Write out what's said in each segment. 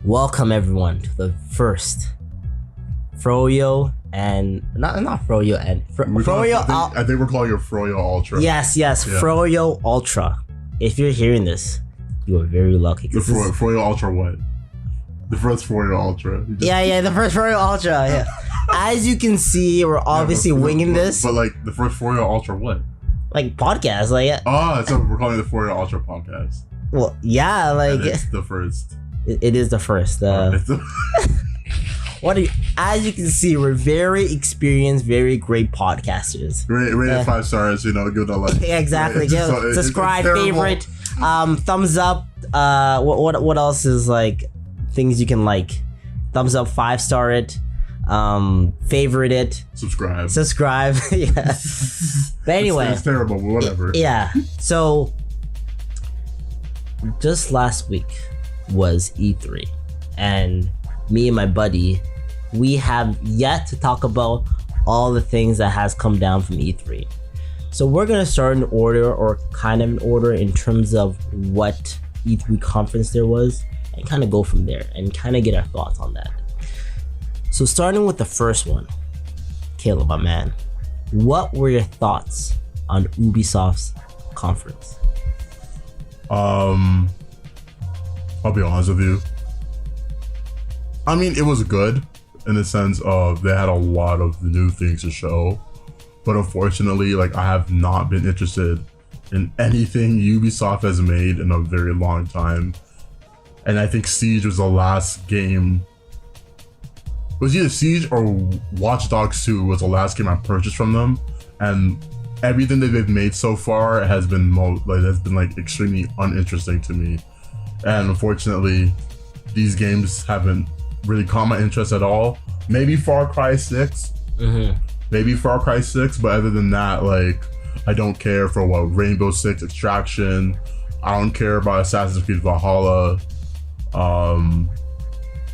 Welcome everyone to the first Froyo and not Froyo and Froyo. I think we're calling it FroyoUltra. Yes, yeah. FroyoUltra. If you're hearing this, you are very lucky. The FroyoUltra what? The first FroyoUltra. Yeah, the first FroyoUltra. Yeah. As you can see, we're obviously winging this. But like the first FroyoUltra what? Like podcast, like yeah. Oh, so we're calling it the FroyoUltra podcast. Well, yeah, like and it's the first. It is the first. As you can see, we're very experienced, very great podcasters. Rated 5 stars, give it a like. Yeah, exactly. Subscribe, favorite, thumbs up. What else is like things you can like? Thumbs up, 5-star it, favorite it, subscribe. Yeah. But anyway, it's terrible, but whatever. Yeah. So just last week was E3, and me and my buddy, we have yet to talk about all the things that has come down from E3. So we're gonna start in order, or kind of in order, in terms of what E3 conference there was, and kind of go from there and kind of get our thoughts on that. So starting with the first one, Caleb, my man, what were your thoughts on Ubisoft's conference? I'll be honest with you. I mean, it was good in the sense of they had a lot of new things to show, but unfortunately, like, I have not been interested in anything Ubisoft has made in a very long time. And I think Siege was the last game. It was either Siege or Watch Dogs 2 was the last game I purchased from them, and everything that they've made so far has been like extremely uninteresting to me. And unfortunately, these games haven't really caught my interest at all. Maybe Far Cry 6. Maybe Far Cry 6, but other than that, like, I don't care for Rainbow Six Extraction. I don't care about Assassin's Creed Valhalla.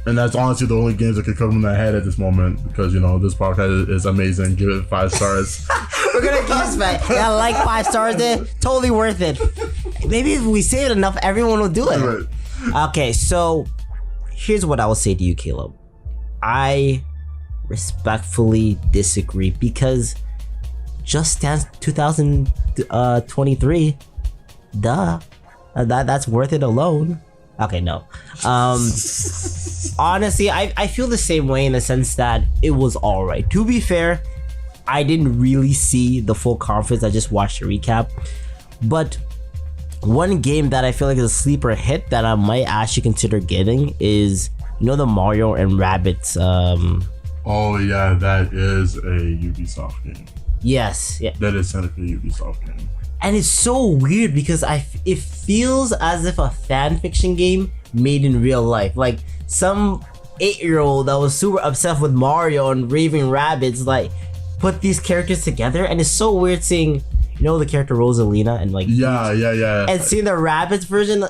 And that's honestly the only games that could come in my head at this moment, because this podcast is amazing. Give it 5 stars. We're gonna keep this back. Yeah, like 5 stars there. Totally worth it. Maybe if we say it enough, everyone will do it. Right. Okay, so here's what I will say to you, Caleb. I respectfully disagree, because Just Dance 2023, that's worth it alone. Okay, no. Honestly, I feel the same way, in the sense that it was alright. To be fair, I didn't really see the full conference. I just watched a recap. But one game that I feel like is a sleeper hit that I might actually consider getting is, the Mario and Rabbids. Oh yeah, that is a Ubisoft game. Yes, yeah. That is technically a Ubisoft game. And it's so weird because it feels as if a fan fiction game made in real life. Like some 8-year-old that was super obsessed with Mario and Raving Rabbids, like, put these characters together, and it's so weird seeing, the character Rosalina and like yeah, and seeing the Rabbids version.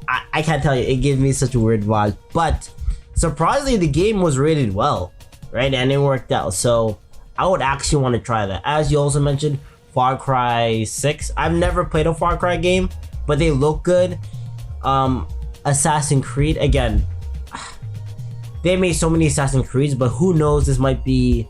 I can't tell you, it gave me such a weird vibe. But surprisingly, the game was rated well, right? And it worked out. So I would actually want to try that. As you also mentioned, Far Cry 6. I've never played a Far Cry game, but they look good. Assassin's Creed, again, they made so many Assassin's Creeds, but who knows, this might be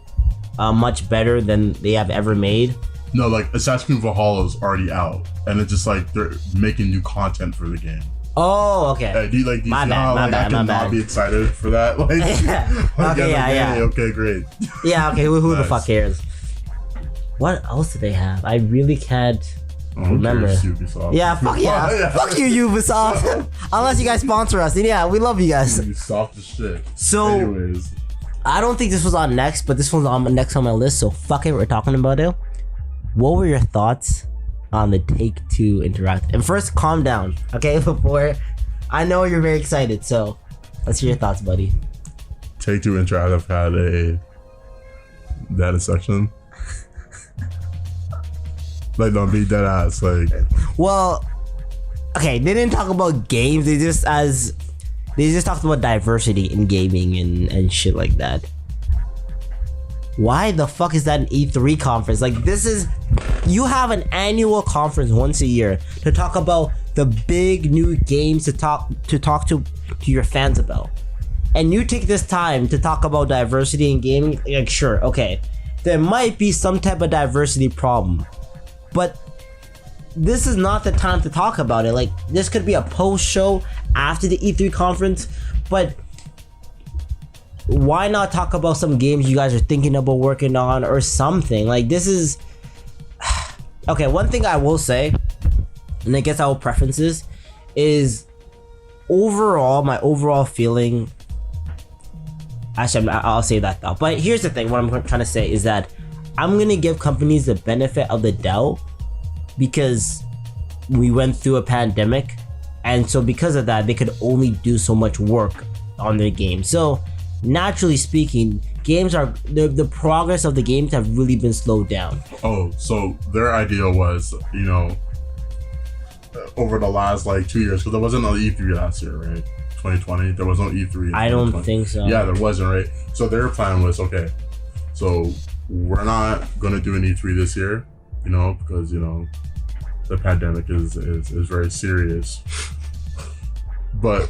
much better than they have ever made. No, like Assassin's Creed Valhalla is already out, and it's just like they're making new content for the game. Oh, okay. My bad. Not be excited for that. Like, yeah. Okay, great. Yeah, okay. Who the fuck cares? What else do they have? I really can't remember. Ubisoft. Yeah, fuck yeah. Fuck you, Ubisoft. Unless you guys sponsor us, then yeah, we love you guys. Ubisoft is shit. So, anyways, I don't think this was on next, but this one's on next on my list. So fuck it, we're talking about it. What were your thoughts on the Take-Two Interactive? And first, calm down, okay? Before, I know you're very excited, so let's hear your thoughts, buddy. Take-Two Interactive had a data section. Like, don't be dead ass. Like, well, okay, they didn't talk about games. They just talked about diversity in gaming and shit like that. Why the fuck is that an E3 conference? Like, you have an annual conference once a year to talk about the big new games, to talk to to your fans about. And you take this time to talk about diversity in gaming, like sure, okay, there might be some type of diversity problem, but this is not the time to talk about it. Like, this could be a post show after the E3 conference, but why not talk about some games you guys are thinking about working on or something? Like, this is okay. One thing I will say, and I guess our preferences, is overall, my overall feeling. Actually, I'll say that though. But here's the thing: what I'm trying to say is that I'm gonna give companies the benefit of the doubt because we went through a pandemic, and so because of that, they could only do so much work on their game. So naturally speaking, games are the progress of the games have really been slowed down. Oh, so their idea was, you know, over the last like 2 years, because there wasn't an E3 last year, right? 2020, there was no E3. I don't think so. Yeah, there wasn't, right? So their plan was, okay, so we're not gonna do an E3 this year, you know, because, you know, the pandemic is very serious. But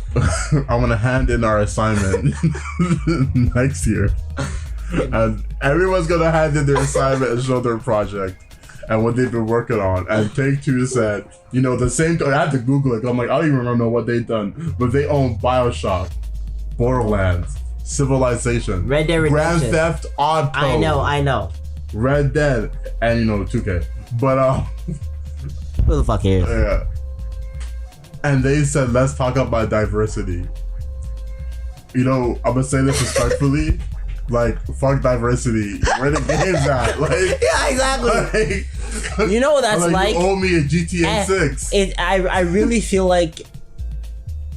I'm gonna hand in our assignment next year, and everyone's gonna hand in their assignment and show their project and what they've been working on. And Take-Two said, you know, the same. I had to Google it. I'm like, I don't even remember what they've done, but they own BioShock, Borderlands, Civilization, Red Dead Redemption, Grand Theft Auto. I know. Red Dead, and you know, 2K. But Who the fuck cares? yeah. And they said, let's talk about diversity. You know, I'm gonna say this respectfully. Like, fuck diversity. Where the game's at? Like, Yeah, exactly. Like, You know what that's like? You owe me a GTA 6. I really feel like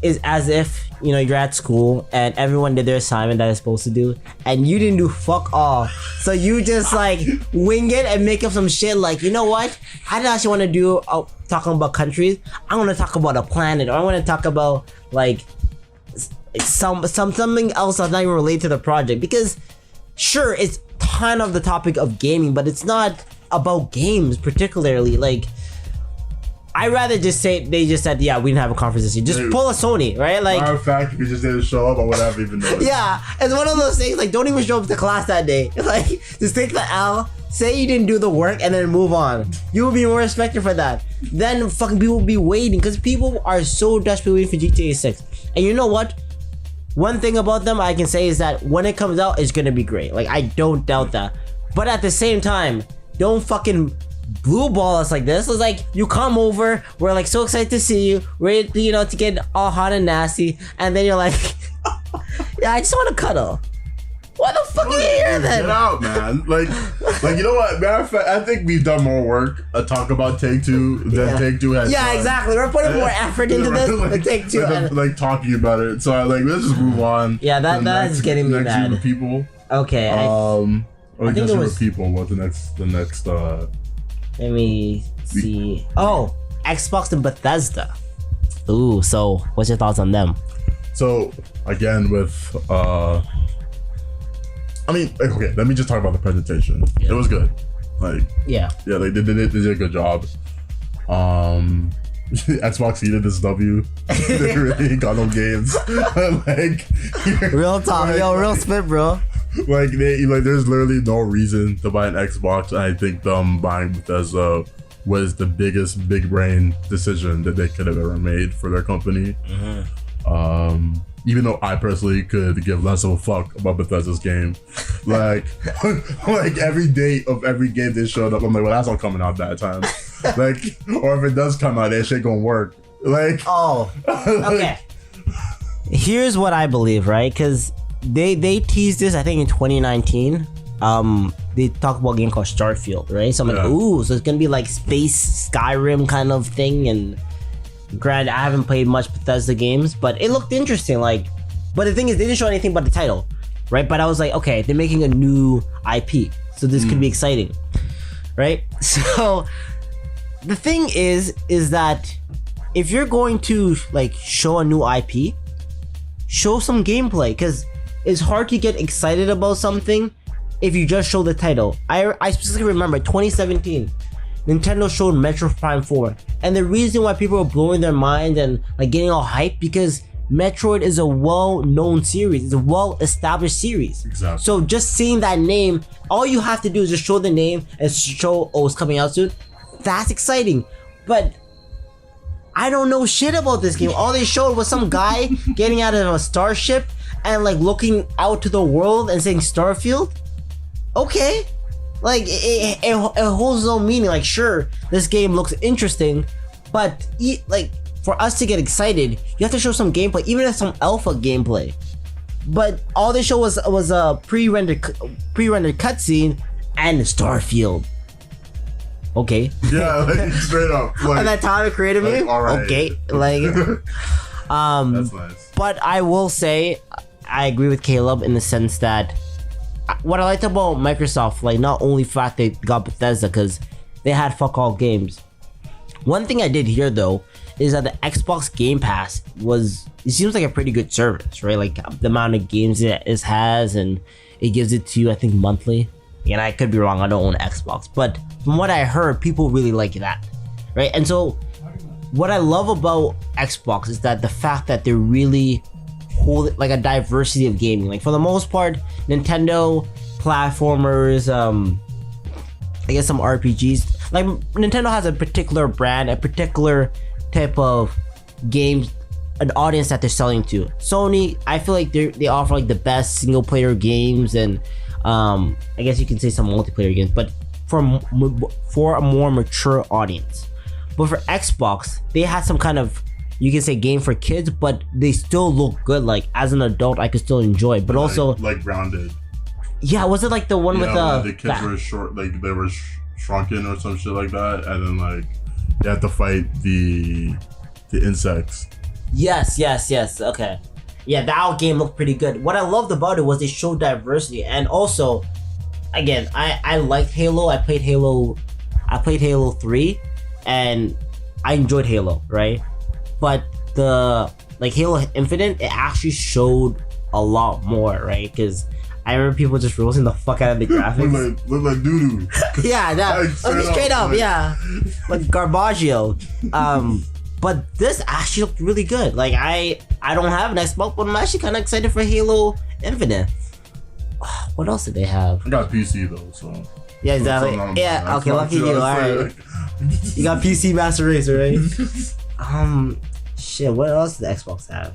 it's as if, you know, you're at school and everyone did their assignment that they're supposed to do, and you didn't do fuck all. So you just like wing it and make up some shit like, you know what? I don't actually want to do talking about countries. I want to talk about a planet, or I want to talk about like something else that's not even related to the project. Because sure, it's kind of the topic of gaming, but it's not about games particularly. Like, I'd rather just say they just said, yeah, we didn't have a conference this year. Just pull a Sony, right? Like, matter of fact, if you just didn't show up, I would have even known. yeah, it's one of those things. Like, don't even show up to class that day. Like, just take the L, say you didn't do the work, and then move on. You will be more respected for that. Then fucking people will be waiting, because people are so desperately waiting for GTA 6. And you know what? One thing about them I can say is that when it comes out, it's gonna be great. Like, I don't doubt that. But at the same time, don't fucking blue ball us like this. It's like, you come over, we're like so excited to see you, ready to, you know, to get all hot and nasty, and then you're like, yeah, I just want to cuddle. Why the fuck are you here then? Get out, man. Like, you know what? Matter of fact, I think we've done more work talk about Take-Two than Take-Two has Yeah, done. exactly. We're putting more effort into this than Take-Two. Like talking about it. So let's just move on. Yeah, that's getting me next mad. Group of people. Okay. I think it was people. What the next? Let me see. Oh, Xbox and Bethesda. Ooh, so what's your thoughts on them? So again, with I mean, okay, let me just talk about the presentation. Yeah. It was good. Like, yeah, they did a good job. Xbox needed this W. They really got no games. Like, real talk, like, yo, real spit, bro. Like, there's literally no reason to buy an Xbox. I think them buying Bethesda was the biggest big brain decision that they could have ever made for their company. Mm-hmm. Even though I personally could give less of a fuck about Bethesda's game, like every day of every game they showed up, I'm like, well, that's not coming out that time. Like, or if it does come out, that shit gonna work. Like, oh, okay. Here's what I believe, right? Because they teased this, I think, in 2019. They talked about a game called Starfield, right? So I'm like, ooh, so it's gonna be like space Skyrim kind of thing. And granted, I haven't played much Bethesda games, but it looked interesting. Like, but the thing is, they didn't show anything but the title, right? But I was like, okay, they're making a new IP, so this could be exciting, right? So the thing is that if you're going to like show a new IP, show some gameplay, because it's hard to get excited about something if you just show the title. I specifically remember 2017, Nintendo showed Metro Prime 4, and the reason why people were blowing their minds and like getting all hyped, because Metroid is a well-known series. It's a well-established series. Exactly. So just seeing that name, all you have to do is just show the name and show, oh, it's coming out soon. That's exciting. But I don't know shit about this game. All they showed was some guy getting out of a starship and like looking out to the world and saying Starfield. Okay. Like it holds no meaning. Like, sure, this game looks interesting, but like for us to get excited, you have to show some gameplay, even if some alpha gameplay. But all they showed was a pre-rendered cutscene and Starfield. Okay. Yeah, like straight up. Like, and that time it created me. Like, all right. Okay, like that's nice. But I will say, I agree with Caleb in the sense that what I liked about Microsoft, like not only fact they got Bethesda because they had fuck all games. One thing I did hear though is that the Xbox Game Pass it seems like a pretty good service, right? Like the amount of games it has, and it gives it to you, I think, monthly. And I could be wrong, I don't own Xbox, but from what I heard, people really like that, right? And so what I love about Xbox is that the fact that they're really hold like a diversity of gaming. Like for the most part, Nintendo platformers, I guess some RPGs. Like Nintendo has a particular brand, a particular type of games, an audience that they're selling to. Sony, I feel like they offer like the best single player games and I guess you can say some multiplayer games, but for a more mature audience. But for Xbox, they had some kind of, you can say, game for kids, but they still look good. Like as an adult, I could still enjoy it. But also like Grounded. Yeah, was it like the one with the kids were short, like they were shrunken or some shit like that, and then like you had to fight the insects. Yes. Okay. Yeah, that game looked pretty good. What I loved about it was they showed diversity, and also, again, I liked Halo. I played Halo 3, and I enjoyed Halo, right? But the Halo Infinite, it actually showed a lot more, right? Because I remember people just roasting the fuck out of the graphics. look like doo-doo. Yeah, that straight up, yeah, like Garbaggio. But this actually looked really good. Like I don't have an Xbox, but I'm actually kind of excited for Halo Infinite. What else did they have? I got PC though, so yeah, exactly. Yeah, okay, lucky you. All right, you got PC Master Race, right? Shit. What else did the Xbox have?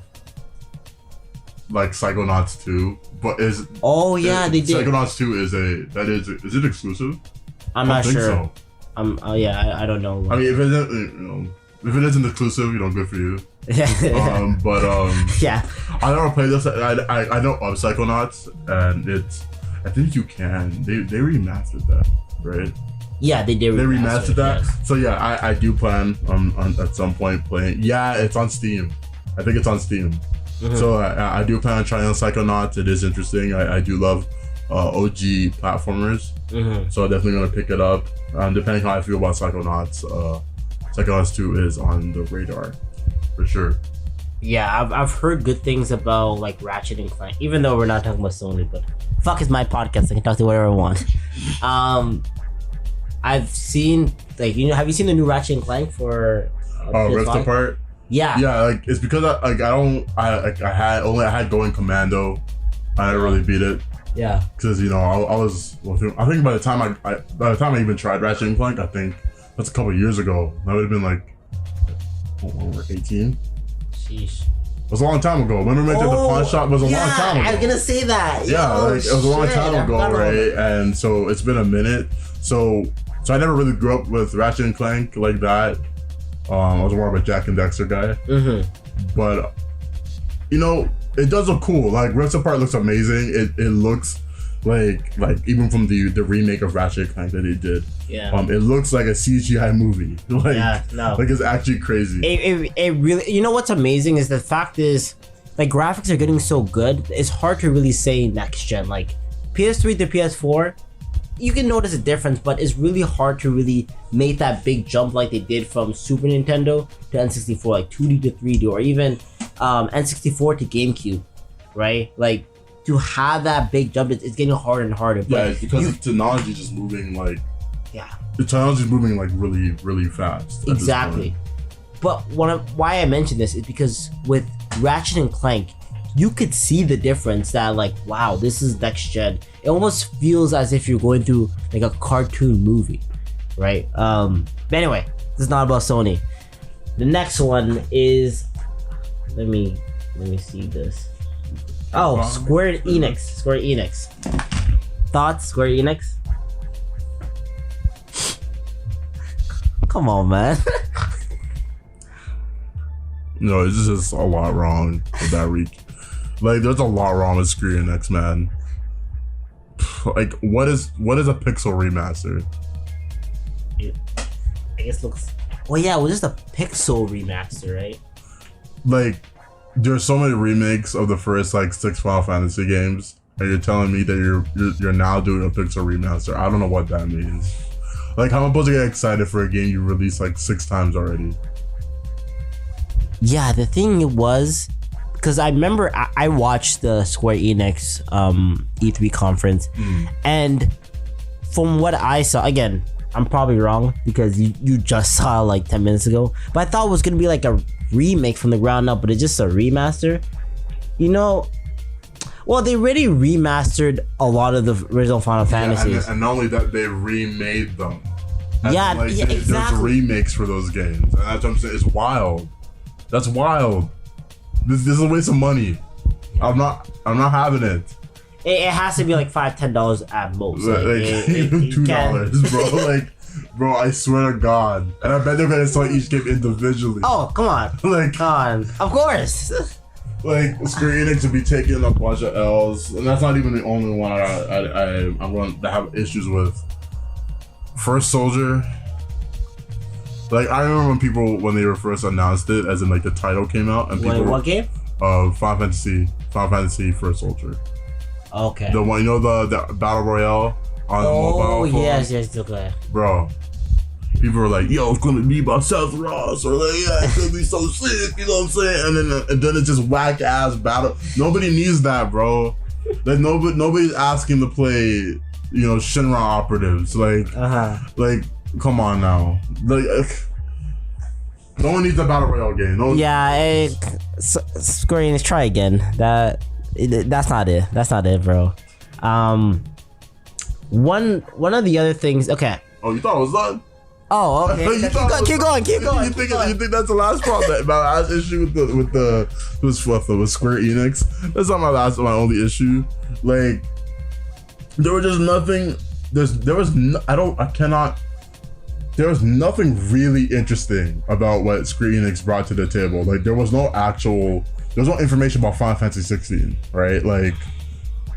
Like Psychonauts 2, but they did. Psychonauts 2 is it exclusive? I'm not sure. So. I don't know. I mean, if it isn't exclusive, good for you. Yeah. I never played this. I know of Psychonauts, and I think you can. They remastered that, right? Yeah, they did. They remastered that. Yes. So yeah, I do plan on at some point playing. Yeah, it's on Steam. I think it's on Steam. Mm-hmm. So I do plan on trying out Psychonauts. It is interesting. I do love OG platformers. Mm-hmm. So I'm definitely gonna pick it up. Depending how I feel about Psychonauts. Psychonauts 2 is on the radar, for sure. Yeah, I've heard good things about like Ratchet and Clank, even though we're not talking about Sony, but fuck, it's my podcast. I can talk to whatever I want. I've seen have you seen the new Ratchet and Clank for Rift Apart? Yeah. Yeah, like it's because I had Going Commando. I didn't really beat it. Yeah. Because I think by the time I even tried Ratchet and Clank, I think that's a couple years ago. That would have been like 18. Sheesh. It was a long time ago. Remember we went to the pawn shop? It was a long time ago. I was gonna say that. Yeah, it was a long time ago, right? And so it's been a minute. So I never really grew up with Ratchet and Clank like that. I was more of a Jack and Dexter guy. Mm-hmm. But it does look cool. Like Rift Apart looks amazing. It looks like even from the remake of Ratchet and Clank that they did. Yeah. It looks like a CGI movie. Like it's actually crazy. It really. What's amazing is the fact is, like, graphics are getting so good. It's hard to really say next gen. Like PS3 to PS4, you can notice a difference, but it's really hard to really make that big jump like they did from Super Nintendo to N64, like 2D to 3D, or even N64 to GameCube, right? Like to have that big jump, it's getting harder and harder. But yeah, because the technology just moving the technology is moving like really, really fast. Exactly. But why I mention this is because with Ratchet and Clank, you could see the difference that like, wow, this is next gen. It almost feels as if you're going through like a cartoon movie, right? But anyway, this is not about Sony. The next one is, let me see this. Oh, Square Enix. Thoughts, Square Enix? Come on, man. No, it's just a lot wrong with that week. Like, there's a lot wrong with Square Enix, man. Like, what is a pixel remaster? I guess looks. Well, yeah, it was just a pixel remaster, right? Like, there's so many remakes of the first like 6 Final Fantasy games, and you're telling me that you're now doing a pixel remaster. I don't know what that means. Like, how am I supposed to get excited for a game you released like 6 times already? Yeah, the thing was, because I remember I watched the Square Enix E3 conference, and from what I saw, again, I'm probably wrong because you just saw like 10 minutes ago, but I thought it was gonna be like a remake from the ground up, but it's just a remaster. You know, well, they already remastered a lot of the original Final Fantasies. And not only that, they remade them. Yeah, like, exactly. There's remakes for those games, and that's what I'm saying. It's wild. That's wild. This is a waste of money. I'm not having it. It has to be like $5-10 at most. Like $2, bro. Like, bro, I swear to God. And I bet they're gonna sell each game individually. Oh, come on. Like, come on. Of course. Like, Square Enix would be taking a bunch of L's, and that's not even the only one I'm going to have issues with. First Soldier. Like, I remember when they were first announced it, as in like the title came out, and people. What game? Final Fantasy First Soldier. Okay. The one, you know, the battle royale on mobile. Oh yes, okay. Bro, people were like, "Yo, it's gonna be about Seth Ross," or like, "Yeah, it's gonna be so sick," you know what I'm saying? And then it's just whack ass battle. Nobody needs that, bro. Like nobody's asking to play, you know, Shinra operatives. Like, like, come on now. Like, no one needs a battle royale game. No. Yeah, Square Enix, try again. That's not it. That's not it, bro. One of the other things. Okay. Oh, you thought it was done? Oh, okay. Keep going. You think that's the last problem? My last issue with Square Enix. That's not my only issue. Like, there was just nothing. There was nothing really interesting about what Square Enix brought to the table. Like, there was no information about Final Fantasy 16, right? Like,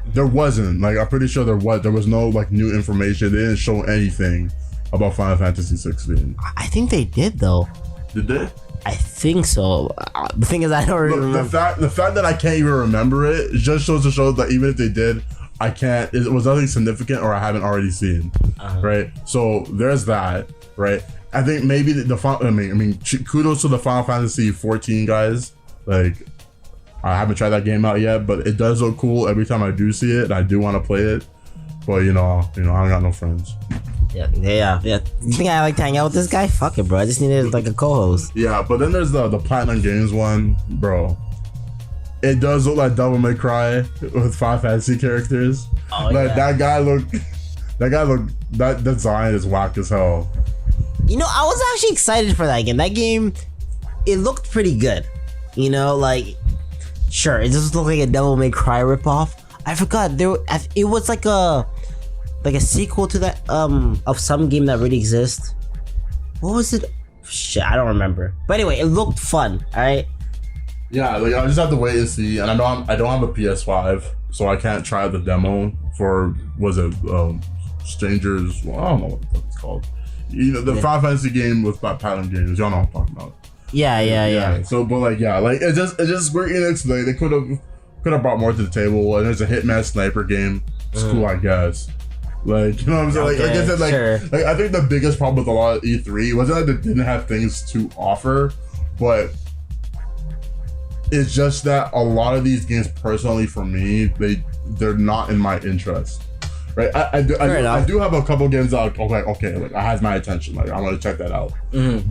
there wasn't. Like, I'm pretty sure there was no like new information. They didn't show anything about Final Fantasy 16. I think they did though. Did they? I think so. The thing is, I don't remember. The fact that I can't even remember it just shows that even if they did, I can't. It was nothing significant, or I haven't already seen. Right. So there's that. Right. I think maybe kudos to the Final Fantasy 14 guys. Like, I haven't tried that game out yet, but it does look cool every time I do see it. And I do want to play it, but you know, I don't got no friends. Yeah. You think I like to hang out with this guy? Fuck it, bro. I just needed like a co-host. Yeah, but then there's the Platinum Games one, bro. It does look like Devil May Cry with Final Fantasy characters. Oh, like yeah. That design is whack as hell. You know, I was actually excited for that game. That game, it looked pretty good. You know, like, sure, it just looked like a Devil May Cry ripoff. I forgot it was like a sequel to that of some game that already exists. What was it? Shit, I don't remember. But anyway, it looked fun. All right. Yeah, like, I just have to wait and see. And I don't have a PS5, so I can't try the demo for Strangers. Well, I don't know what the fuck it's called. You know, the Final Fantasy game with Platinum Games. Y'all know what I'm talking about. Yeah. So, but like, yeah, like it's just Square Enix. Like, they could have brought more to the table. And there's a Hitman Sniper game. It's cool, I guess. Like, you know what I'm saying? Like I said, like, sure. Like, I think the biggest problem with a lot of E3 wasn't that they didn't have things to offer, but it's just that a lot of these games, personally for me, they're not in my interest. Right, I do have a couple games that okay, like, I has my attention. Like, I want to check that out.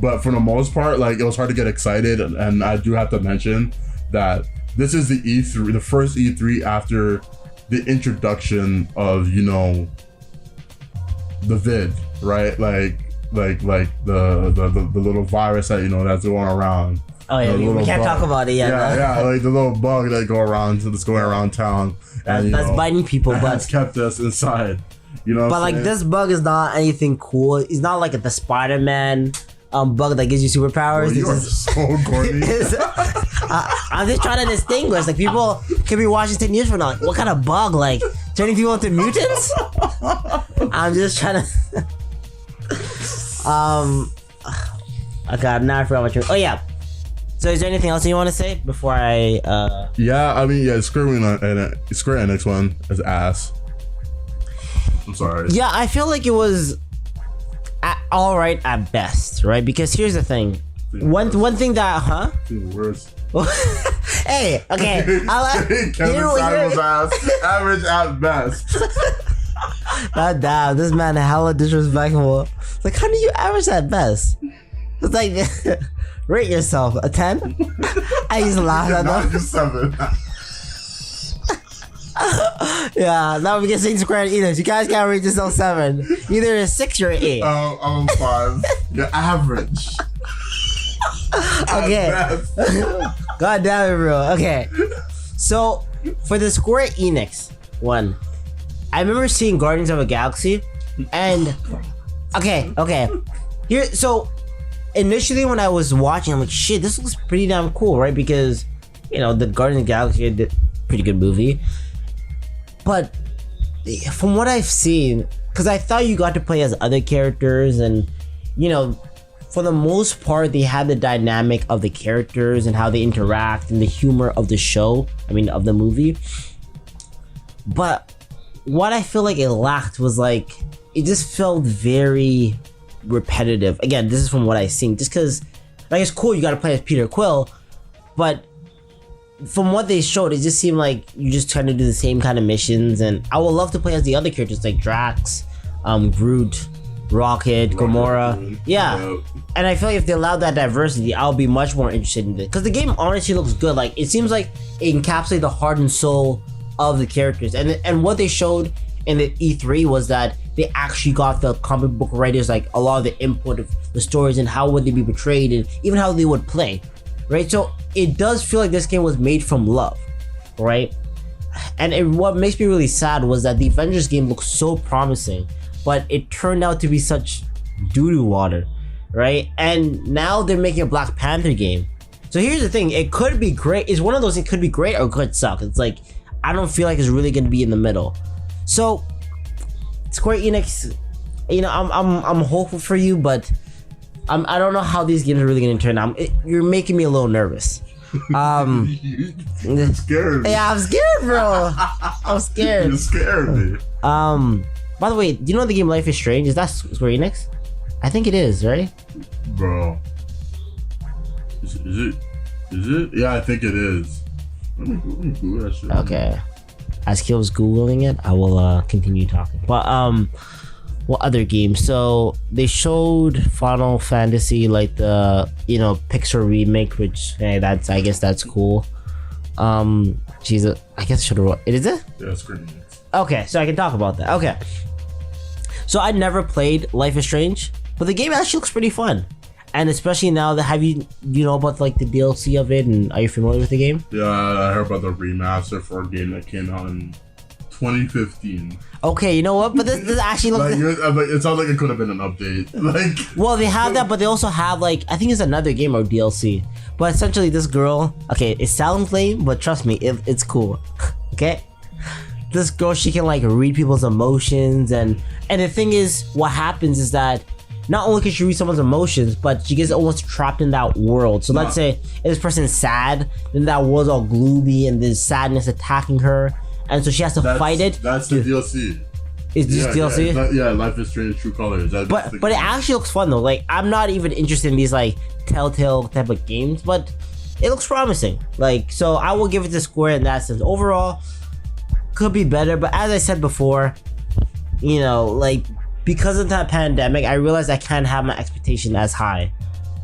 But for the most part, like, it was hard to get excited, and I do have to mention that this is the E3, the first E3 after the introduction of, you know, the vid, right? Like the little virus that, you know, that's going around. Oh yeah, we can't talk about it yet. Yeah, like the little bug that that's going around town. That's biting people, but has kept us inside. You know, but like this bug is not anything cool. It's not like the Spider-Man bug that gives you superpowers. Bro, you are so corny. I'm just trying to distinguish. Like people could be watching 10 years from now. Like, what kind of bug? Like turning people into mutants? I'm just trying to. Okay, now I forgot what you're. Oh yeah. So is there anything else you want to say before I? Yeah, I mean, yeah, Square Enix one is ass. I'm sorry. Yeah, I feel like it was all right at best, right? Because here's the thing. One thing that, Worse. Hey, okay. Kevin Simon's ass, average at best. God damn, this man hella disrespectful. Like, how do you average at best? It's like, rate yourself a 10. I used to laugh at that. 7. Yeah, now we can sing Square Enix. You guys gotta rate yourself 7. Either a 6 or an 8. I'm a 5. You're average. Okay. God damn it, bro. Okay. So, for the Square Enix one, I remember seeing Guardians of the Galaxy, and okay. Here, so initially when I was watching, I'm like, shit, this looks pretty damn cool, right? Because, you know, the Guardians of the Galaxy did pretty good movie. But from what I've seen, because I thought you got to play as other characters, and, you know, for the most part, they had the dynamic of the characters and how they interact and the humor of the show, of the movie. But what I feel like it lacked was like, it just felt very repetitive. Again, this is from what I've seen, just because, like, it's cool you got to play as Peter Quill, but from what they showed, it just seemed like you just trying to do the same kind of missions. And I would love to play as the other characters like Drax, Groot, Rocket, Gamora. Yeah. And I feel like if they allowed that diversity, I'll be much more interested in it. Because the game honestly looks good. Like, it seems like it encapsulates the heart and soul of the characters. And what they showed in the E3 was that they actually got the comic book writers, like, a lot of the input of the stories and how would they be portrayed and even how they would play, right? So it does feel like this game was made from love, right? And what makes me really sad was that the Avengers game looked so promising, but it turned out to be such doo-doo water, right? And now they're making a Black Panther game. So here's the thing, it could be great. It's one of those, it could be great or it could suck. It's like, I don't feel like it's really gonna be in the middle. So Square Enix, I'm hopeful for you, but I don't know how these games are really gonna turn out. You're making me a little nervous. You're scared. Yeah, I'm scared, bro. I'm scared. You scared me. By the way, do you know the game Life is Strange? Is that Square Enix? I think it is, right? Bro. Is it? Yeah, I think it is. Let me Google that shit. Okay. As Kill's Googling it, I will continue talking. But what other games? So they showed Final Fantasy, like the Pixar remake, which I guess that's cool. Jesus, I guess I should have. Is it? Yeah, it's Square Enix. Okay, so I can talk about that. Okay. So I never played Life is Strange, but the game actually looks pretty fun. And especially now that you know about like the DLC of it, and are you familiar with the game? Yeah, I heard about the remaster for a game that came out in 2015. Okay, you know what? But this actually looks like it sounds like it could have been an update. Like, well, they have that, but they also have like, I think it's another game or DLC. But essentially, this girl, okay, it sounds lame, but trust me, it's cool. Okay, this girl, she can like read people's emotions, and the thing is, what happens is that not only can she read someone's emotions, but she gets almost trapped in that world. So let's say if this person's sad, then that world's all gloomy and there's sadness attacking her, and so she has to fight it. That's the DLC. Is this DLC? Yeah, Life is Strange True Colors. But it actually looks fun though. Like, I'm not even interested in these like Telltale type of games, but it looks promising. Like, so I will give it to Square in that sense. Overall, could be better, but as I said before, like, because of that pandemic, I realized I can't have my expectation as high,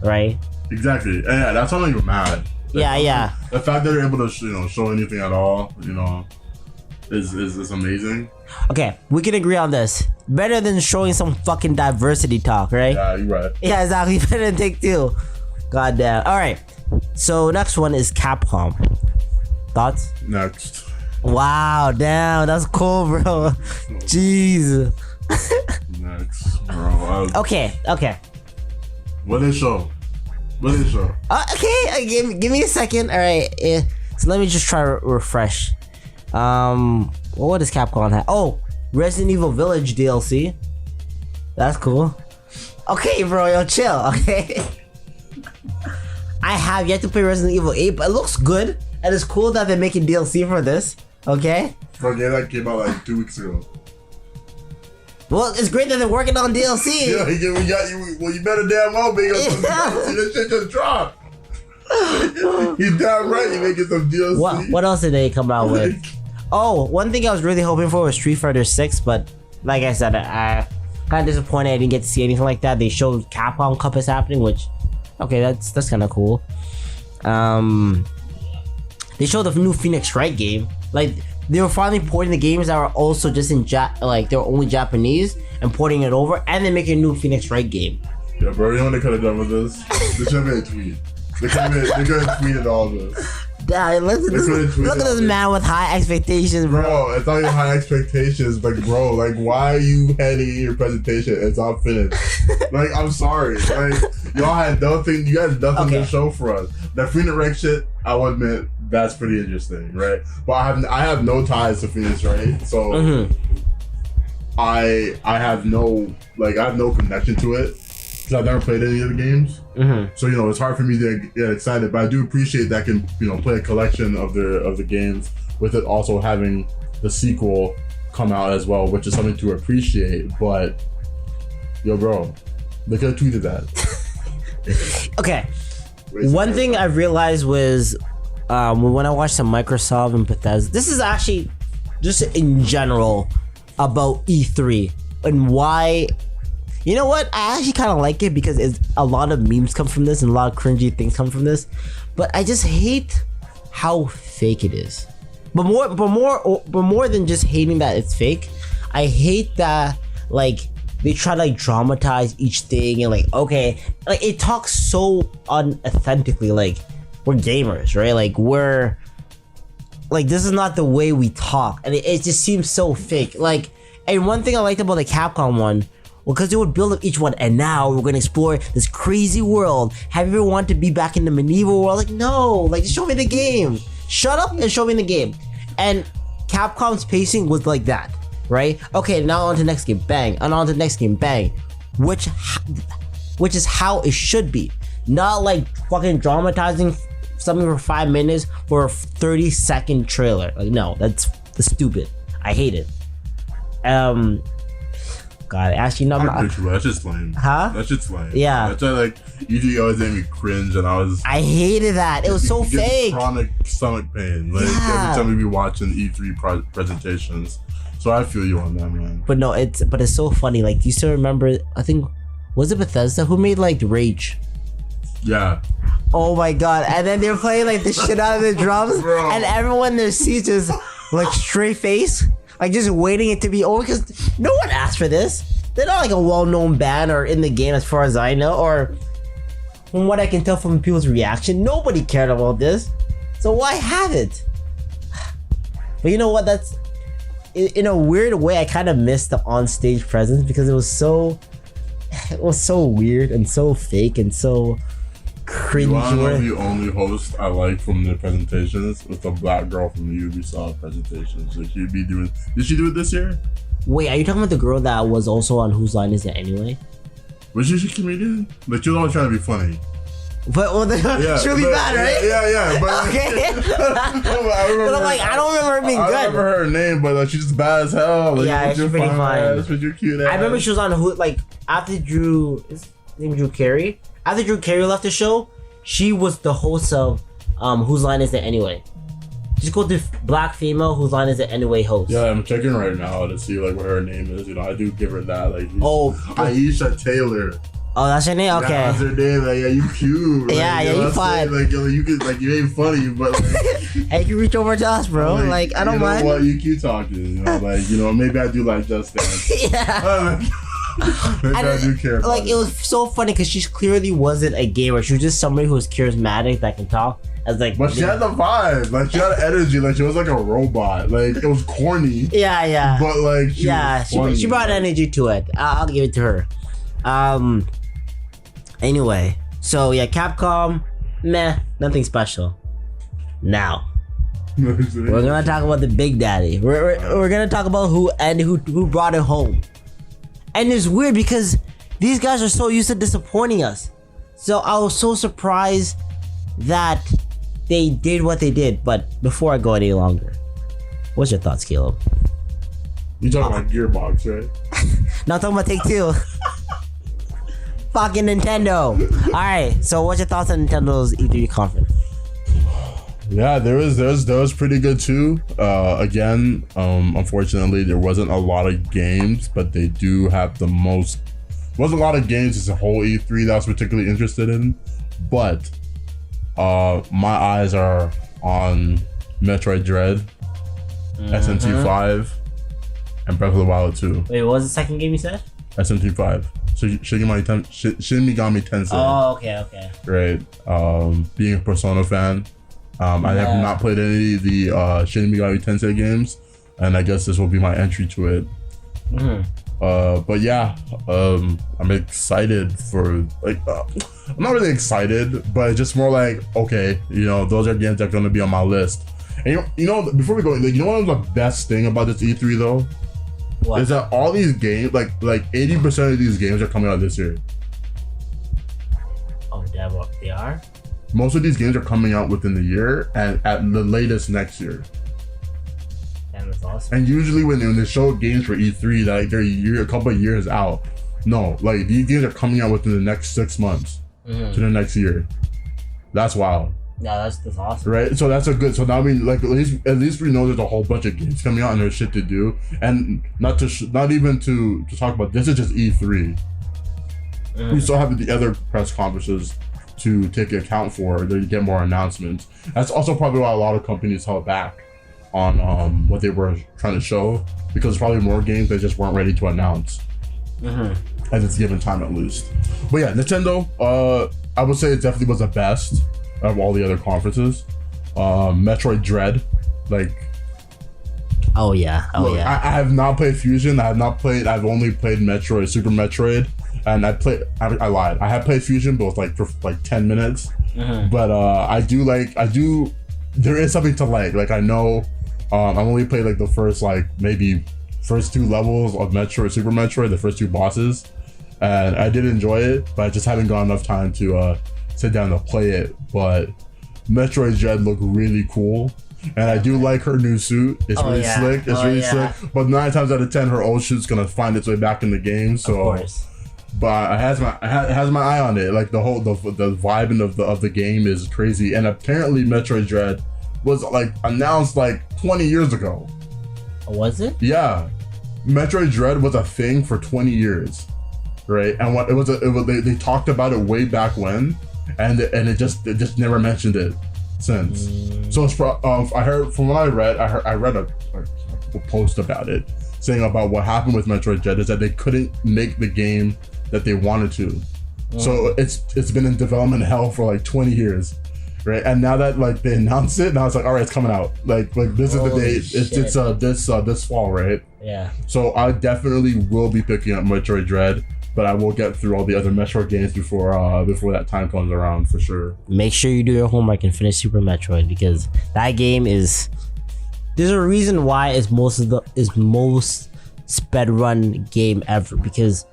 right? Exactly. And yeah, that's why I'm mad. Yeah. The fact that they're able to show anything at all, is amazing. Okay, we can agree on this. Better than showing some fucking diversity talk, right? Yeah, you're right. Yeah, exactly. Better than Take Two. God damn. All right. So next one is Capcom. Thoughts? Next. Wow, damn, that's cool, bro. Jeez. Next, bro. Okay. What they show? Okay, give me a second. All right. So let me just try to refresh. What does Capcom have? Oh, Resident Evil Village DLC. That's cool. Okay, bro, yo, chill. Okay. I have yet to play Resident Evil 8, but it looks good, and it's cool that they're making DLC for this. Okay. For a game that came out like 2 weeks ago. Well, it's great that they're working on DLC. Yeah, we got you. Well, you better damn well make us some DLC. This shit just dropped. You damn right you making some DLC. What else did they come out with? Oh, one thing I was really hoping for was Street Fighter 6, but like I said, I kind of disappointed I didn't get to see anything like that. They showed Capcom Cup is happening, which, okay, that's kind of cool. They showed the new Phoenix Wright game. Like, they were finally porting the games that were also just in they were only Japanese and porting it over, and they're making a new Phoenix Wright game. Yeah, bro, you know what they could have done with this? They should have made a tweet. They could have tweeted all this. Damn, look at this man with high expectations, bro. Bro, it's not even high expectations. Like, bro, like, why are you heading in your presentation? It's not finished. Like, I'm sorry. Like, y'all had nothing. You guys had nothing to show for us. That Phoenix Wright shit, I will admit, that's pretty interesting, right? But I have no ties to Phoenix Wright, so I have no connection to it. I've never played any of the games, so it's hard for me to get excited. But I do appreciate that I can play a collection of the games, with it also having the sequel come out as well, which is something to appreciate. But yo, bro, they could have tweeted that. Okay, one thing I realized was when I watched some Microsoft and Bethesda. This is actually just in general about E3 and why. You know what? I actually kind of like it because a lot of memes come from this and a lot of cringy things come from this. But I just hate how fake it is. But more than just hating that it's fake, I hate that they try to dramatize each thing and it talks so unauthentically. Like, we're gamers, right? We're this is not the way we talk, and it just seems so fake. And one thing I liked about the Capcom one. Well, because they would build up each one, and now we're gonna explore this crazy world. Have you ever wanted to be back in the medieval world? No, just show me the game. Shut up and show me the game. And Capcom's pacing was like that, right? Okay, now on to the next game, bang, and on to the next game, bang. Which is how it should be. Not fucking dramatizing something for 5 minutes for a 30-second trailer. No, that's stupid. I hate it. God, actually, no. That's just lame. Huh? That's just lame. Yeah. That's why, usually always made me cringe, and I hated that. It was so fake. Chronic stomach pain. Every time we be watching E3 presentations. So I feel you on that, man. But no, it's so funny. Do you still remember? I think was it Bethesda who made Rage? Yeah. Oh my god! And then they were playing the shit out of the drums, bro. And everyone in their seats just straight face. Just waiting it to be over because no one asked for this. They're not a well-known band or in the game as far as I know, or from what I can tell from people's reaction, nobody cared about this. So why have it? But you know what? That's in a weird way. I kind of missed the on-stage presence because it was so weird and so fake and so cringy. You wanna know the only host I like from the presentations was the black girl from the Ubisoft presentations. Did she do it this year? Wait, are you talking about the girl that was also on Whose Line Is It Anyway? Was she a comedian? She was always trying to be funny. But she'll be bad, right? Yeah. But okay. I don't remember her being good. I remember her name, but she's just bad as hell. She's pretty fine. With your cute ass. I remember she was on after his name Drew Carey. After Drew Carey left the show, she was the host of Whose Line Is It Anyway? Just go to black female Whose Line Is It Anyway host. Yeah, I'm checking right now to see what her name is. I do give her that. Oh, Aisha Taylor. Oh, that's your name? Okay. Yeah, that's her name. Like, yeah, you cute. Like, Yeah, you fine. Like, yo, you could, like, you ain't funny, but like, hey, you can reach over to us, bro. Like I don't mind. What you keep talking, maybe I do like Just Dance. Yeah. Maybe I do care. Like it was so funny because she clearly wasn't a gamer. She was just somebody who was charismatic that can talk. But she had the vibe. Like she had energy. Like she was like a robot. Like it was corny. Yeah. But like she brought energy to it. I'll give it to her. Anyway, so yeah, Capcom, meh, nothing special. Now we're gonna talk about the Big Daddy. We're gonna talk about who brought it home. And it's weird because these guys are so used to disappointing us. So I was so surprised that they did what they did. But before I go any longer, what's your thoughts, Caleb? You talking about Gearbox, right? No, I'm talking about Take-Two. Fucking Nintendo. Alright, so what's your thoughts on Nintendo's E3 conference? Yeah, there was pretty good too. Again, unfortunately, there wasn't a lot of games, but they do have wasn't a lot of games as a whole E3 that I was particularly interested in. But my eyes are on Metroid Dread, SMT5, and Breath of the Wild 2. Wait, what was the second game you said? SMT5. So Shin Megami Tensei. Oh, okay. Right. Being a Persona fan. I have not played any of the Shin Megami Tensei games, and I guess this will be my entry to it. But yeah, I'm excited for I'm not really excited, but it's just more like, okay, those are games that are going to be on my list. And before we go, what was the best thing about this E3 though? What? Is that all these games, like 80% of these games are coming out this year. Oh, damn, what they are? Most of these games are coming out within the year and at the latest next year. Damn, that's awesome. And usually when they show games for E3, like they're a couple of years out. No, like these games are coming out within the next 6 months to the next year. That's wild. Yeah, that's awesome. Right? So that's so now at least we know there's a whole bunch of games coming out and there's shit to do. And not even to talk about, this is just E3. We still have the other press conferences to take account for, to get more announcements. That's also probably why a lot of companies held back on what they were trying to show, because there's probably more games they just weren't ready to announce at this given time at least. But yeah, Nintendo, I would say it definitely was the best of all the other conferences. Metroid Dread, oh yeah. I have not played Fusion. I've only played Metroid, Super Metroid, and I lied. I have played Fusion, but for 10 minutes. But I do. There is something to like. Like I know, I've only played the first first 2 levels of Metroid, Super Metroid, the first 2 bosses, and I did enjoy it, but I just haven't got enough time to sit down to play it. But Metroid Dread looked really cool, and I do like her new suit. It's really slick. It's really slick. But 9 times out of 10, her old suit's gonna find its way back in the game. So, of course. But it has my eye on it. Like the vibing of the game is crazy, and apparently Metroid Dread was announced 20 years ago. Was it? Yeah, Metroid Dread was a thing for 20 years, right? And what it was they talked about it way back when, and it just never mentioned it since. So it's I heard from what I read a post about it saying about what happened with Metroid Dread is that they couldn't make the game that they wanted to. So it's been in development hell for 20 years, right? And now that they announced it, now it's all right, it's coming out. This is the date. It's this fall, right? Yeah. So I definitely will be picking up Metroid Dread, but I will get through all the other Metroid games before that time comes around for sure. Make sure you do your homework and finish Super Metroid, because that game is. There's a reason why it's most sped run game ever, because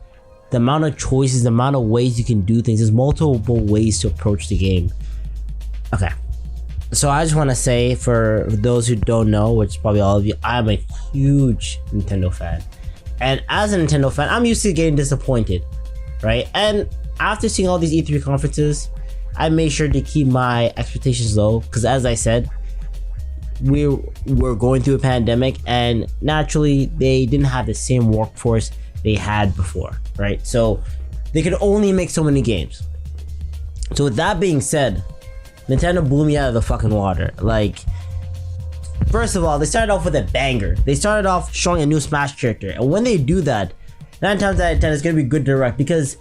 the amount of choices, the amount of ways you can do things, there's multiple ways to approach the game. Okay, so I just want to say, for those who don't know, which is probably all of you, I'm a huge Nintendo fan, and as a Nintendo fan, I'm used to getting disappointed, right? And after seeing all these E3 conferences, I made sure to keep my expectations low, because as I said, we were going through a pandemic, and naturally they didn't have the same workforce they had before, right? So they could only make so many games. So with that being said, Nintendo blew me out of the fucking water. Like, first of all, they started off with a banger. They started off showing a new Smash character, and when they do that, 9 times out of 10 it's gonna be good direct, because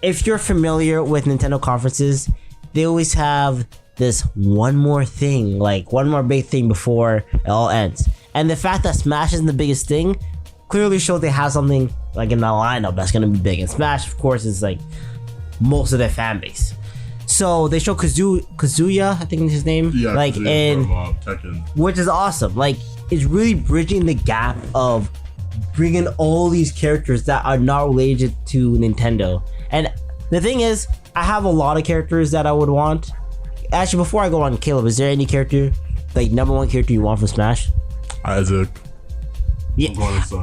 if you're familiar with Nintendo conferences, they always have this one more thing, like one more big thing before it all ends. And the fact that Smash isn't the biggest thing clearly shows they have something like in the lineup that's gonna be big. And Smash, of course, is like most of their fan base. So they show Kazuya, I think is his name, Yeah, like in Tekken, which is awesome. Like, it's really bridging the gap of bringing all these characters that are not related to Nintendo. And the thing is, I have a lot of characters that I would want. Actually, before I go on, Caleb, is there any character, like number one character you want from Smash? Isaac. Yeah.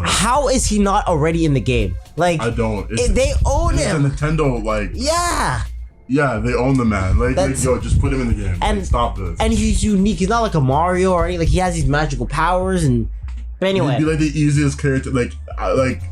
How is he not already in the game? Like, I don't. They own him. It's a Nintendo, like. Yeah. Yeah, they own the man. Like, yo, just put him in the game. And like, stop this. And he's unique. He's not like a Mario or anything. Like, he has these magical powers. And but anyway, he'd be like the easiest character. Like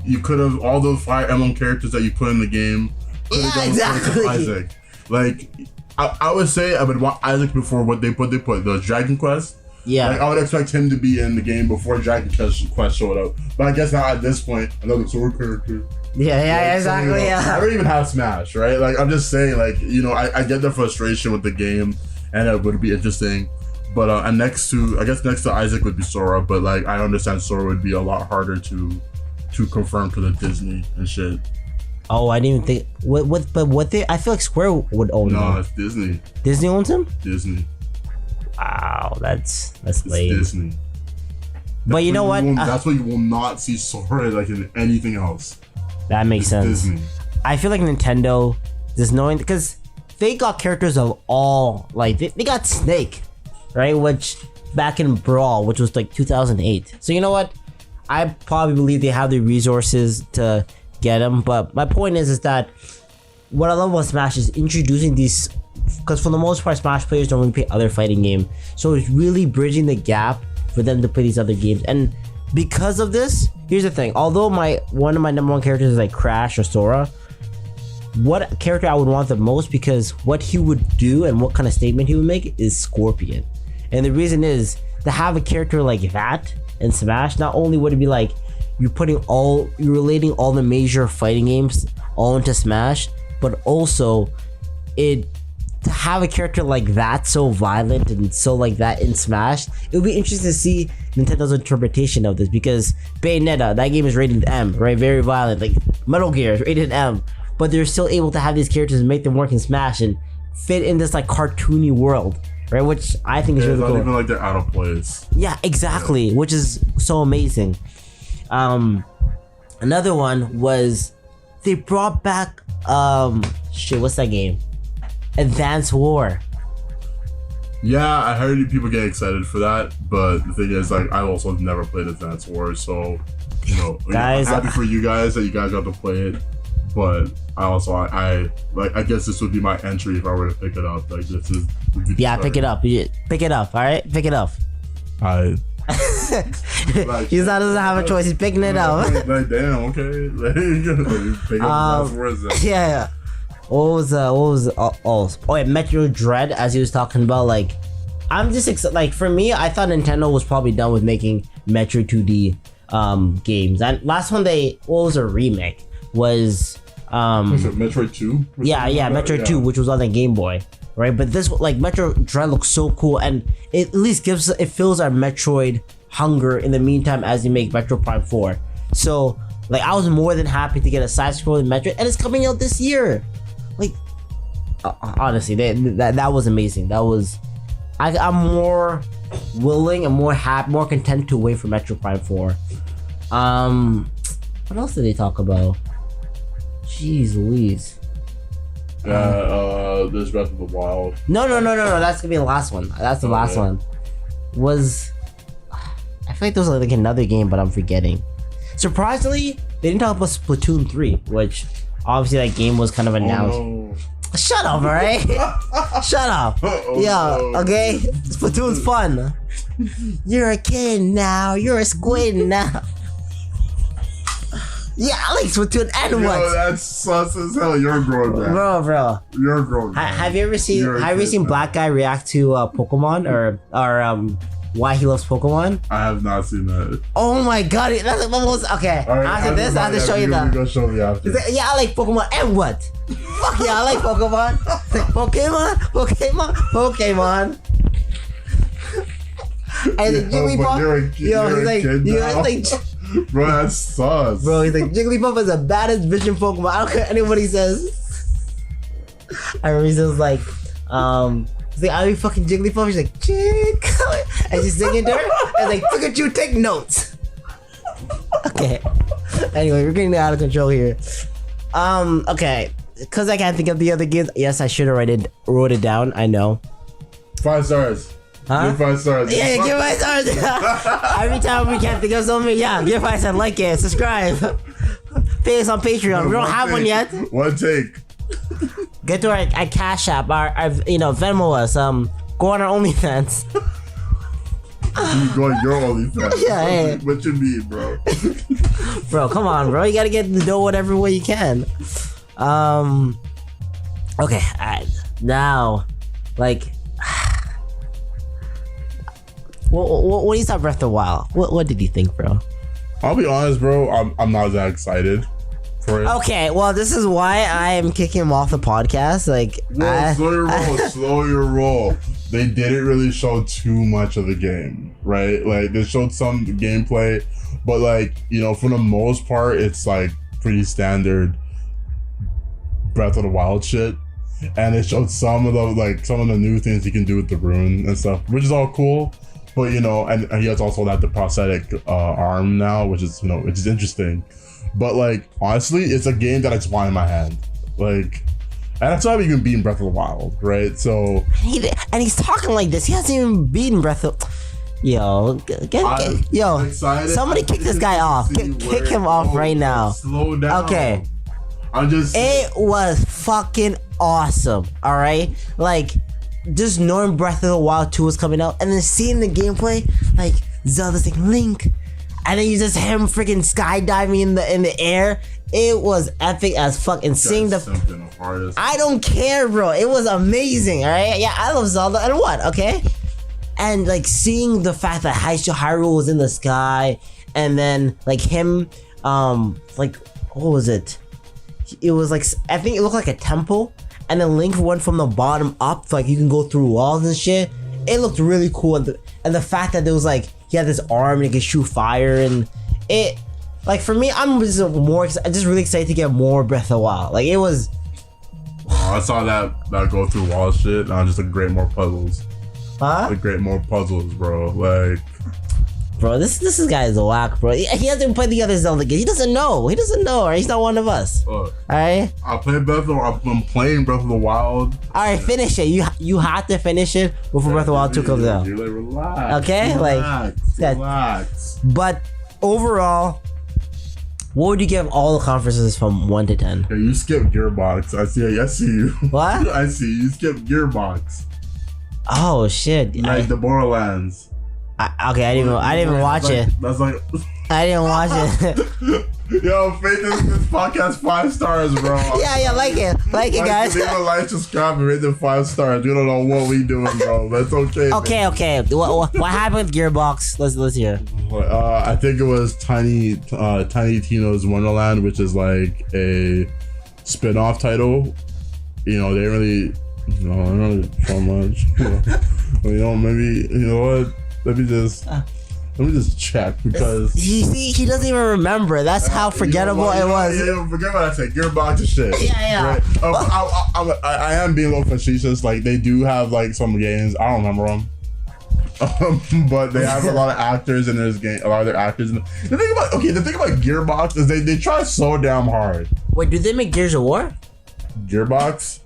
you could have all those Fire Emblem characters that you put in the game. Yeah, exactly. Isaac. Like, I would say I would want Isaac before what they put the Dragon Quest. Yeah. Like, I would expect him to be in the game before Dragon Quest showed up. But I guess now at this point, another sword character. Yeah, like, exactly. So, yeah. I don't even have Smash, right? Like, I'm just saying, like, you know, I get the frustration with the game, and it would be interesting. But and next to Isaac would be Sora, but like I understand Sora would be a lot harder to confirm to the Disney and shit. Oh, I didn't even think what they. I feel like Square would own him. No, it's Disney. Disney owns him. Disney. Wow, that's lame. Disney. But you know what? That's why you will not see Sora like in anything else. That makes sense. Disney. I feel like Nintendo, just knowing, because they got characters of all, like they got Snake, right? Which back in Brawl, which was like 2008. So you know what? I probably believe they have the resources to get him. But my point is that what I love about Smash is introducing these, because for the most part, Smash players don't really play other fighting games. So it's really bridging the gap for them to play these other games. And because of this, here's the thing. Although one of my number one characters is like Crash or Sora, what character I would want the most, because what he would do and what kind of statement he would make, is Scorpion. And the reason is, to have a character like that in Smash, not only would it be like you're relating all the major fighting games all into Smash, but also to have a character like that, so violent and so like that in Smash, it would be interesting to see Nintendo's interpretation of this, because Bayonetta, that game is rated M, right? Very violent. Like Metal Gear is rated M, but they're still able to have these characters and make them work in Smash and fit in this like cartoony world, right? Which I think is really cool. It's not even like they're out of place. Yeah, exactly. Which is so amazing. Another one was they brought back what's that game? Advance War. Yeah, I heard people get excited for that, but the thing is, like, I also have never played Advance War, so you know, guys, I'm happy for you guys that you guys got to play it. But I guess this would be my entry if I were to pick it up. Like, this is pick it up. Pick it up. All right, pick it up. Like, he doesn't have a choice. He's picking it up. Like, damn, okay. Pick up yeah. What was Metro Dread, as he was talking about. Like, I'm just like, for me, I thought Nintendo was probably done with making Metro 2D games. And last one was a remake was Metroid 2. Yeah, Metroid 2, which was on the Game Boy, right? But this, like, Metro Dread looks so cool, and it at least fills our Metroid hunger in the meantime as you make Metro Prime 4. So, like, I was more than happy to get a side-scrolling Metroid, and it's coming out this year. Like, honestly, that was amazing. That was, I'm more willing and more happy, more content to wait for Metro Prime 4. What else did they talk about? Jeez Louise. There's Breath of the Wild. No. That's gonna be the last one. That's the last one. I feel like there was like another game, but I'm forgetting. Surprisingly, they didn't talk about Splatoon 3, which obviously that game was kind of announced. Oh, no. Shut up, alright? Shut up. Yeah, okay? Splatoon's fun. You're a kid now. You're a squid now. Yeah, like Splatoon and what? Yo, that's sus as hell. You're a grown man. Bro. You're a grown man. Have you ever seen Black Guy react to Pokemon or why he loves Pokemon? I have not seen that. Oh my god, that's the most okay. Right, after this, I have to show you that. Go show me after. Like, yeah, I like Pokemon and what? Fuck yeah, I like Pokemon. Like, Pokemon. And the Jigglypuff, he's like, bro, that's sus. Bro, he's like, Jigglypuff is the baddest bitch in Pokemon. I don't care what anybody says. I remember he says like, he's like, are you fucking Jigglypuff? He's like, Jig. And she's singing to her. And like, Pikachu, take notes. Okay. Anyway, we're getting out of control here. Okay. Because I can't think of the other games. Yes, I should have wrote it down. I know. 5 stars. Huh? Give 5 stars. Yeah, give 5 stars. Every time we can't think of something, yeah, give 5 stars, like it, subscribe. Pay us on Patreon. We don't have one yet. One take. Get to our Cash App, our Venmo us. Go on our OnlyFans. You go on your OnlyFans. Yeah, hey. What you mean, bro? Bro, come on, bro. You gotta get the dough whatever way you can. Okay, now, like, what do you thought Breath of the Wild? What did you think, bro? I'll be honest, bro. I'm not that excited for it. Okay, well, this is why I am kicking him off the podcast. Like, slow your roll. Slow your roll. They didn't really show too much of the game, right? Like, they showed some gameplay, but like, for the most part, it's like pretty standard Breath of the Wild shit. And it showed some of the new things you can do with the rune and stuff, which is all cool. But and he has also the prosthetic arm now, which is interesting. But like, honestly, it's a game that I just want in my hand. Like, and that's how you can beat in Breath of the Wild, right? So and he's talking like this. He hasn't even beaten Breath of. Yo, somebody kick this guy off. Kick him off right now. Slow down. Okay. It was fucking awesome. All right, like, just knowing Breath of the Wild 2 was coming out, and then seeing the gameplay, like Zelda's like Link, and then you just him freaking skydiving in the air. It was epic as fuck. And seeing I don't care, bro. It was amazing. All right, yeah, I love Zelda. And what? Okay, and like seeing the fact that Hyrule was in the sky, and then like him, like, what was it? It was like, I think it looked like a temple, and then Link went from the bottom up, like you can go through walls and shit. It looked really cool, and the fact that there was like, he had this arm and he could shoot fire, and it, like, for me, I'm just really excited to get more Breath of the Wild. Like, it was. I saw that go through wall shit, and I just like great more puzzles. Huh? Like, great more puzzles, bro. Like. Bro, this guy is a whack, bro. He hasn't played the other Zelda games. He doesn't know. Right? He's not one of us. Alright? I'm playing Breath of the Wild. Alright, finish it. You have to finish it before Breath of the Wild 2 comes out. You're like, relax. Okay? Relax. But overall, what would you give all the conferences from 1 to 10? Yeah, you skipped Gearbox. I see you. What? I see you skipped Gearbox. Oh shit. Like the Borderlands. I didn't even watch it. That's like. I didn't watch it. Yo, Faith, this podcast 5 stars, bro. Yeah, like it, guys. Leave a like, subscribe, and rate them 5 stars. You don't know what we doing, bro. That's okay. Okay. What happened with Gearbox? Let's hear. I think it was Tiny Tino's Wonderland, which is like a spin-off title. They really, I don't really show much. Maybe what. Let me just check, because he doesn't even remember. That's how forgettable it was. Yeah, forget what I said. Gearbox and shit. Yeah. Right? I am being a little facetious. Like, they do have like some games. I don't remember them. But they have a lot of actors, and there's a lot of their actors. The thing about Gearbox is they try so damn hard. Wait, do they make Gears of War? Gearbox?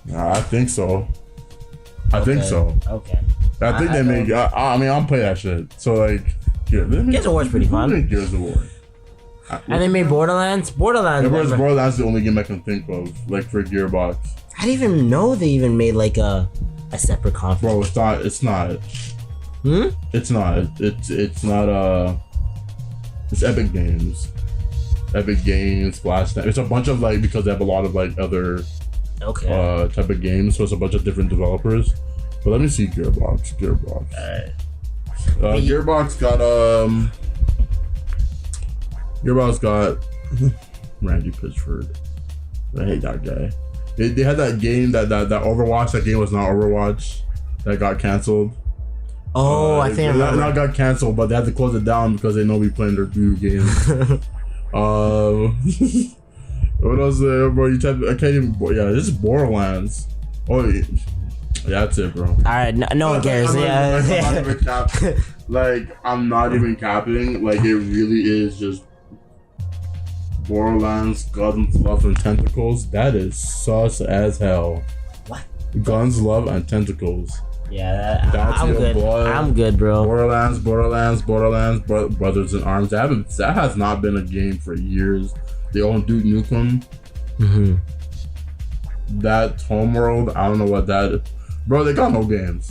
Nah, I think so. I think so. Okay. I think they make. I mean, I'll play that shit. So like, Gears of War is pretty fun. Gears of War. And they made Borderlands. Borderlands is the only game I can think of, like, for Gearbox. I didn't even know they even made like a separate conference. Bro, it's not. It's not. It's not. It's Epic Games. Epic Games, Splash. It's a bunch of like because they have a lot of like other type of games, so it's a bunch of different developers. But let me see Gearbox. Alright. Gearbox got Randy Pitchford. I hate that guy. They had that game that Overwatch. That game was not Overwatch. That got canceled. Oh, I think I remember. Not got canceled, but they had to close it down because they know we playing their new games. What else there, bro? I can't even. Yeah, this is Borderlands. Oh, yeah, that's it, bro. All right, no one cares. I'm not even capping. Like, it really is just Borderlands, Guns, Love, and Tentacles. That is sus as hell. What? Guns, Love, and Tentacles. Yeah, I'm good. Blood, I'm good, bro. Borderlands, Brothers in Arms. That has not been a game for years. They own Duke Nukem. Mm-hmm. That Homeworld, I don't know what that is. Bro, they got no games.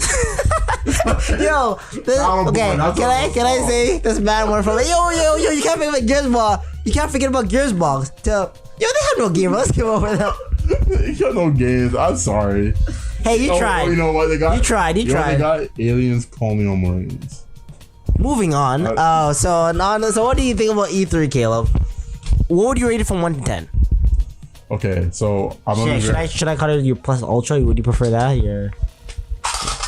Yo, okay, can I say this bad word from yo, you can't forget about Gearsbox. You can't forget about Gearsbox. Yo, they have no game. Let's go over them. They got no games. I'm sorry. Hey, you tried. You know what they got? You tried. They got Aliens Colonial Marines. Moving on. So what do you think about E3, Caleb? What would you rate it from 1 to 10? Okay, so should I cut it your plus ultra? Would you prefer that?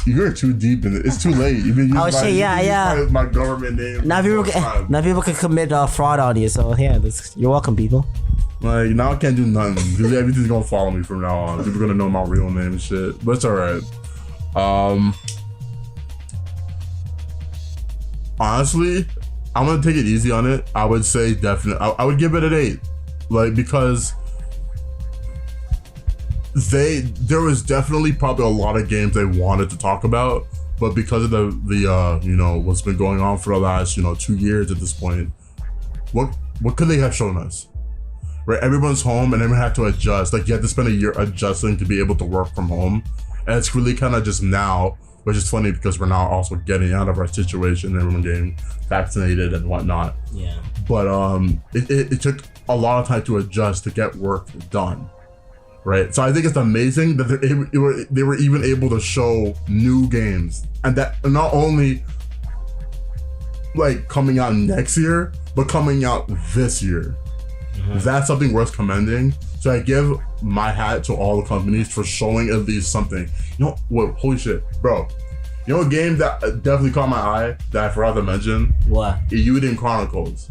You're too deep in it. It's too late. You've been using my government name. Now people can commit fraud on you. So yeah, you're welcome, people. Like, now I can't do nothing because everything's gonna follow me from now on. People are gonna know my real name and shit. But it's alright. Honestly, I'm gonna take it easy on it. I would say definitely. I would give it an 8, like, because there was definitely probably a lot of games they wanted to talk about, but because of the you know, what's been going on for the last 2 years at this point, what could they have shown us? Right, everyone's home and everyone had to adjust. Like, you had to spend a year adjusting to be able to work from home, and it's really kind of just now, which is funny because we're now also getting out of our situation, everyone getting vaccinated and whatnot. Yeah. But it took a lot of time to adjust to get work done, right? So I think it's amazing that they were even able to show new games, and that not only like coming out next year, but coming out this year. Mm-hmm. That's something worth commending. So I give my hat to all the companies for showing at least something. You know what? Holy shit, bro! You know a game that definitely caught my eye that I forgot to mention? What? Euden Chronicles.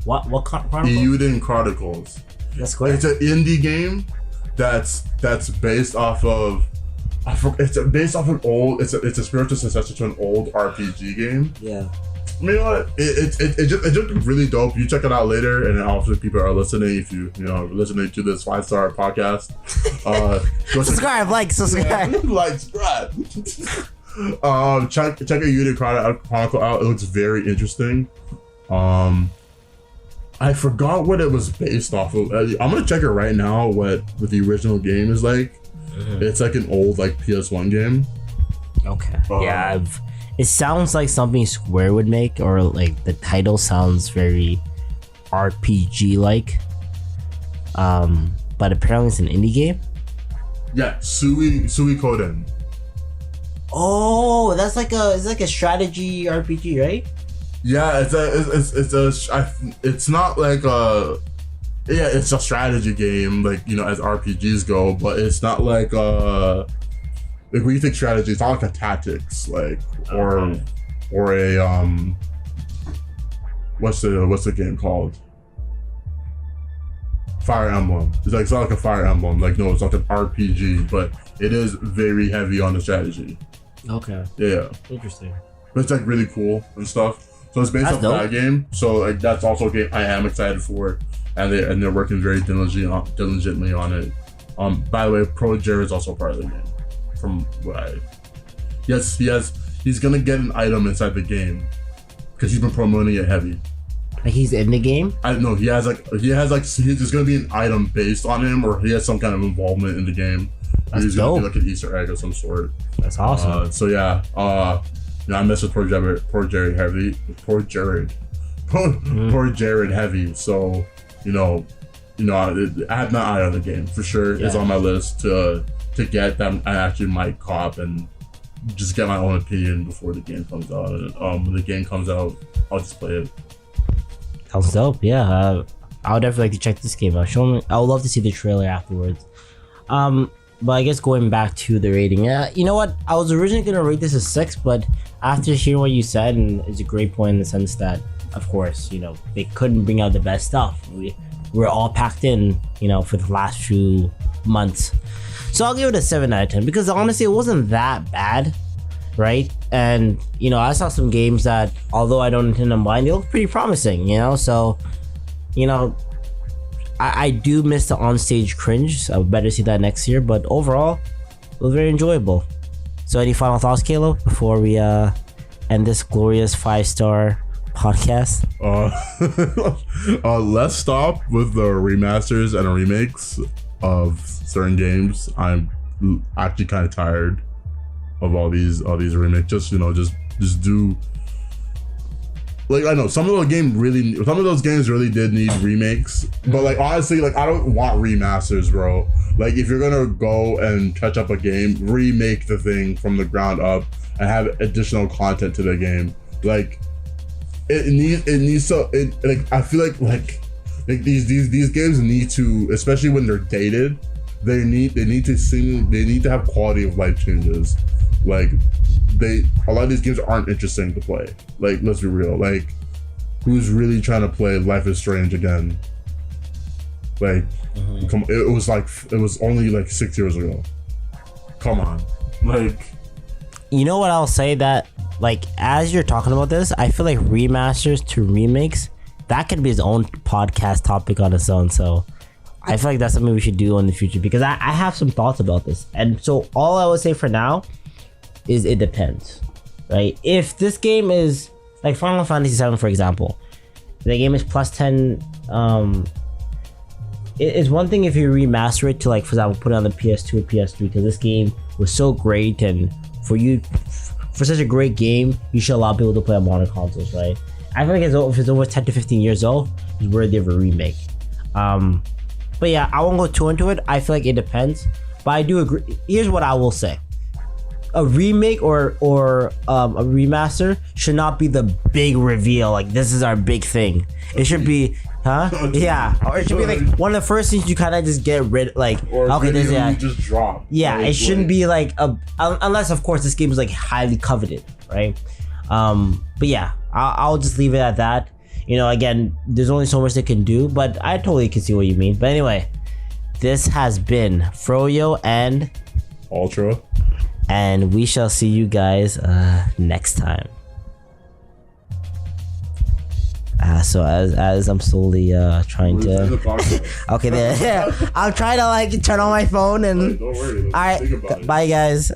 What Chronicles? Euden Chronicles. That's great. It's an indie game that's based off of. It's based off an old. It's a spiritual successor to an old RPG game. Yeah. You know what? It just really dope. You check it out later, and then also people are listening. If you listening to this 5-star podcast, subscribe. Check a Euden Chronicle out. It looks very interesting. I forgot what it was based off of. I'm gonna check it right now. What the original game is like. Mm-hmm. It's like an old like PS1 game. Okay. Yeah. It sounds like something Square would make, or like the title sounds very RPG like. But apparently it's an indie game. Yeah, Suikoden. Oh, it's like a strategy RPG, right? Yeah, it's not like it's a strategy game, like, as RPGs go, but it's not like when you think strategy, it's not like a tactics, like, or a what's the game called? Fire Emblem. It's not like a Fire Emblem. Like, no, it's like an RPG, but it is very heavy on the strategy. Okay. Yeah. Interesting. But it's like really cool and stuff. So it's based off that game. So like that's also a game I am excited for, and they're working very diligently on it. By the way, Pro Jared is also part of the game. From what he's gonna get an item inside the game because he's been promoting it heavy. Like he's in the game? I don't know. There's gonna be an item based on him, or he has some kind of involvement in the game. That's he's dope. Gonna be like an Easter egg of some sort. That's awesome. So yeah, I mess with Poor Jared heavy. Poor Jared. for Jared heavy. So I have my eye on the game for sure. It's on my list to get that. I actually might cop and just get my own opinion before the game comes out. And when the game comes out, I'll just play it. Sounds dope. Yeah, I would definitely like to check this game out. Show me. I would love to see the trailer afterwards. But I guess going back to the rating, you know what? I was originally gonna rate this a 6, but after hearing what you said, and it's a great point in the sense that, of course, they couldn't bring out the best stuff. We're all packed in, for the last few months. So I'll give it a 7 out of 10 because honestly, it wasn't that bad, right? And I saw some games that, although I don't intend on buying, they look pretty promising, So, I do miss the onstage cringe. So I would better see that next year. But overall, it was very enjoyable. So any final thoughts, Caleb, before we end this glorious 5-star podcast? Let's stop with the remasters and remakes of certain games. I'm actually kind of tired of all these remakes. Just do. Like, I know some of those games really did need remakes, but like honestly, like I don't want remasters, bro. Like if you're gonna go and touch up a game, remake the thing from the ground up and have additional content to the game. Like it needs to. Like I feel like these games need to, especially when they're dated, they need to have quality of life changes. Like a lot of these games aren't interesting to play. Like, let's be real. Like, who's really trying to play Life is Strange again? Like, it was only like 6 years ago. Come on. Like, you know what I'll say, that like as you're talking about this, I feel like remasters to remakes, that could be its own podcast topic on its own. So I feel like that's something we should do in the future because I have some thoughts about this. And so all I would say for now is it depends, right? If this game is like Final Fantasy VII, for example, the game is plus 10. It's one thing if you remaster it to, like, for example, put it on the PS2 or PS3 because this game was so great, and for such a great game, you should allow people to play on modern consoles, right? I feel like if it's over 10 to 15 years old, it's worthy of a remake. But yeah, I won't go too into it. I feel like it depends, but I do agree. Here's what I will say. A remake or a remaster should not be the big reveal. Like, this is our big thing. It should be, yeah, or it should be like one of the first things you kind of just get rid. Like, or okay, this just drop. Yeah, it shouldn't be like unless of course this game is like highly coveted, right? But yeah, I'll just leave it at that. Again, there's only so much they can do, but I totally can see what you mean. But anyway, this has been Froyo and Ultra. And we shall see you guys next time. So as I'm slowly trying to. Okay, there. I'm trying to like turn on my phone and. Don't worry. All right, bye guys.